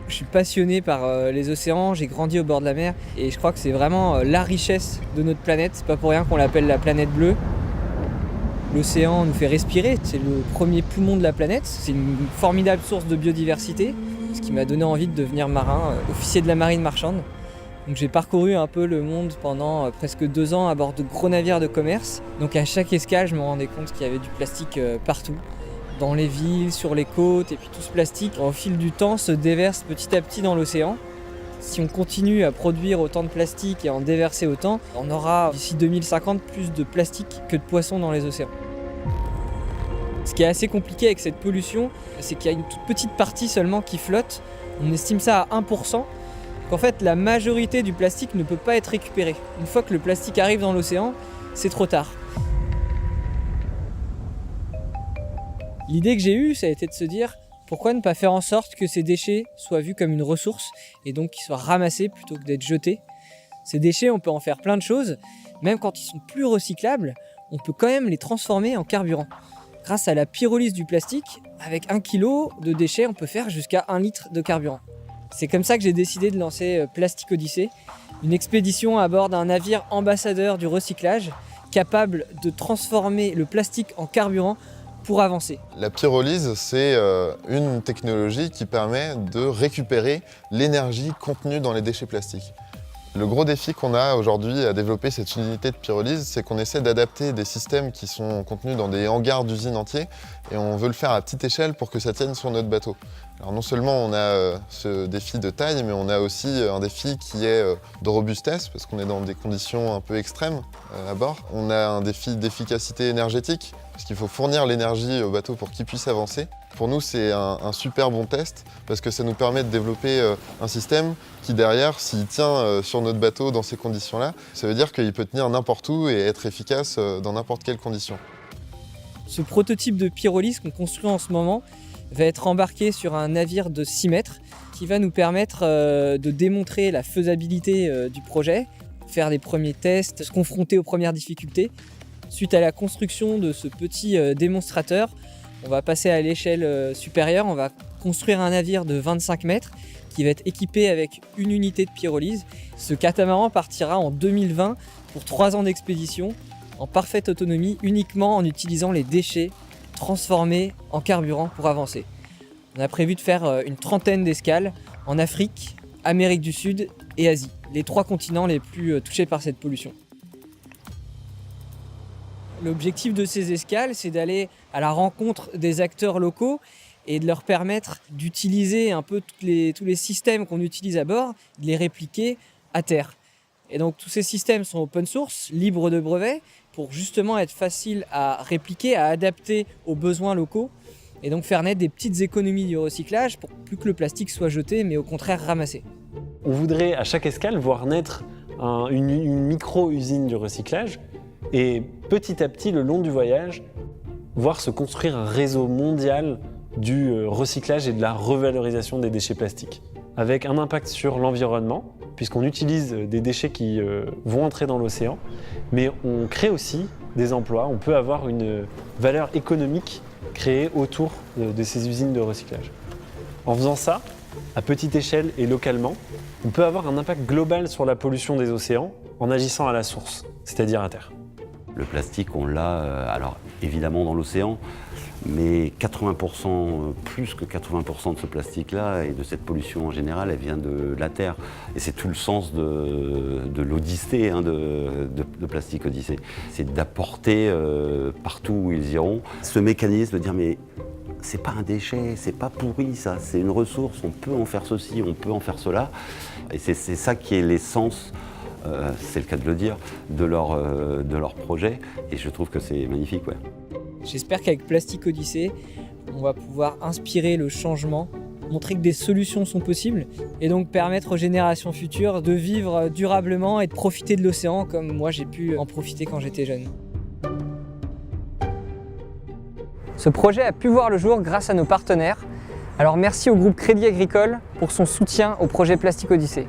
Je suis passionné par les océans, j'ai grandi au bord de la mer et je crois que c'est vraiment la richesse de notre planète. C'est pas pour rien qu'on l'appelle la planète bleue. L'océan nous fait respirer, c'est le premier poumon de la planète, c'est une formidable source de biodiversité, ce qui m'a donné envie de devenir marin, officier de la marine marchande. Donc j'ai parcouru un peu le monde pendant presque 2 ans à bord de gros navires de commerce. Donc à chaque escale, je me rendais compte qu'il y avait du plastique partout, dans les villes, sur les côtes, et puis tout ce plastique, au fil du temps, se déverse petit à petit dans l'océan. Si on continue à produire autant de plastique et à en déverser autant, on aura d'ici 2050 plus de plastique que de poissons dans les océans. Ce qui est assez compliqué avec cette pollution, c'est qu'il y a une toute petite partie seulement qui flotte. On estime ça à 1%. Qu'en fait, la majorité du plastique ne peut pas être récupérée. Une fois que le plastique arrive dans l'océan, c'est trop tard. L'idée que j'ai eue, ça a été de se dire pourquoi ne pas faire en sorte que ces déchets soient vus comme une ressource et donc qu'ils soient ramassés plutôt que d'être jetés. Ces déchets, on peut en faire plein de choses. Même quand ils sont plus recyclables, on peut quand même les transformer en carburant. Grâce à la pyrolyse du plastique, avec 1 kg de déchets, on peut faire jusqu'à 1 litre de carburant. C'est comme ça que j'ai décidé de lancer Plastic Odyssey, une expédition à bord d'un navire ambassadeur du recyclage, capable de transformer le plastique en carburant pour avancer. La pyrolyse, c'est une technologie qui permet de récupérer l'énergie contenue dans les déchets plastiques. Le gros défi qu'on a aujourd'hui à développer cette unité de pyrolyse, c'est qu'on essaie d'adapter des systèmes qui sont contenus dans des hangars d'usines entiers et on veut le faire à petite échelle pour que ça tienne sur notre bateau. Alors non seulement on a ce défi de taille, mais on a aussi un défi qui est de robustesse, parce qu'on est dans des conditions un peu extrêmes à bord. On a un défi d'efficacité énergétique, parce qu'il faut fournir l'énergie au bateau pour qu'il puisse avancer. Pour nous, c'est un super bon test, parce que ça nous permet de développer un système qui, derrière, s'il tient sur notre bateau dans ces conditions-là, ça veut dire qu'il peut tenir n'importe où et être efficace dans n'importe quelle condition. Ce prototype de pyrolyse qu'on construit en ce moment va être embarqué sur un navire de 6 mètres qui va nous permettre de démontrer la faisabilité du projet, faire des premiers tests, se confronter aux premières difficultés. Suite à la construction de ce petit démonstrateur, on va passer à l'échelle supérieure, on va construire un navire de 25 mètres qui va être équipé avec une unité de pyrolyse. Ce catamaran partira en 2020 pour 3 ans d'expédition en parfaite autonomie, uniquement en utilisant les déchets transformés en carburant pour avancer. On a prévu de faire une 30aine d'escales en Afrique, Amérique du Sud et Asie, les 3 continents les plus touchés par cette pollution. L'objectif de ces escales, c'est d'aller à la rencontre des acteurs locaux et de leur permettre d'utiliser un peu tous les systèmes qu'on utilise à bord, de les répliquer à terre. Et donc tous ces systèmes sont open source, libres de brevets, pour justement être faciles à répliquer, à adapter aux besoins locaux et donc faire naître des petites économies du recyclage pour plus que le plastique soit jeté, mais au contraire ramassé. On voudrait à chaque escale voir naître une micro-usine du recyclage et petit à petit, le long du voyage, voir se construire un réseau mondial du recyclage et de la revalorisation des déchets plastiques, avec un impact sur l'environnement, puisqu'on utilise des déchets qui vont entrer dans l'océan, mais on crée aussi des emplois, on peut avoir une valeur économique créée autour de ces usines de recyclage. En faisant ça, à petite échelle et localement, on peut avoir un impact global sur la pollution des océans en agissant à la source, c'est-à-dire à terre. Le plastique, on l'a alors évidemment dans l'océan, mais 80%, plus que 80% de ce plastique-là et de cette pollution en général, elle vient de la Terre. Et c'est tout le sens de l'Odyssée, de Plastic Odyssey. C'est d'apporter partout où ils iront ce mécanisme de dire mais c'est pas un déchet, c'est pas pourri ça, c'est une ressource, on peut en faire ceci, on peut en faire cela. Et c'est ça qui est l'essence, c'est le cas de le dire, de leur projet. Et je trouve que c'est magnifique, ouais. J'espère qu'avec Plastic Odyssey, on va pouvoir inspirer le changement, montrer que des solutions sont possibles et donc permettre aux générations futures de vivre durablement et de profiter de l'océan comme moi j'ai pu en profiter quand j'étais jeune. Ce projet a pu voir le jour grâce à nos partenaires. Alors merci au groupe Crédit Agricole pour son soutien au projet Plastic Odyssey.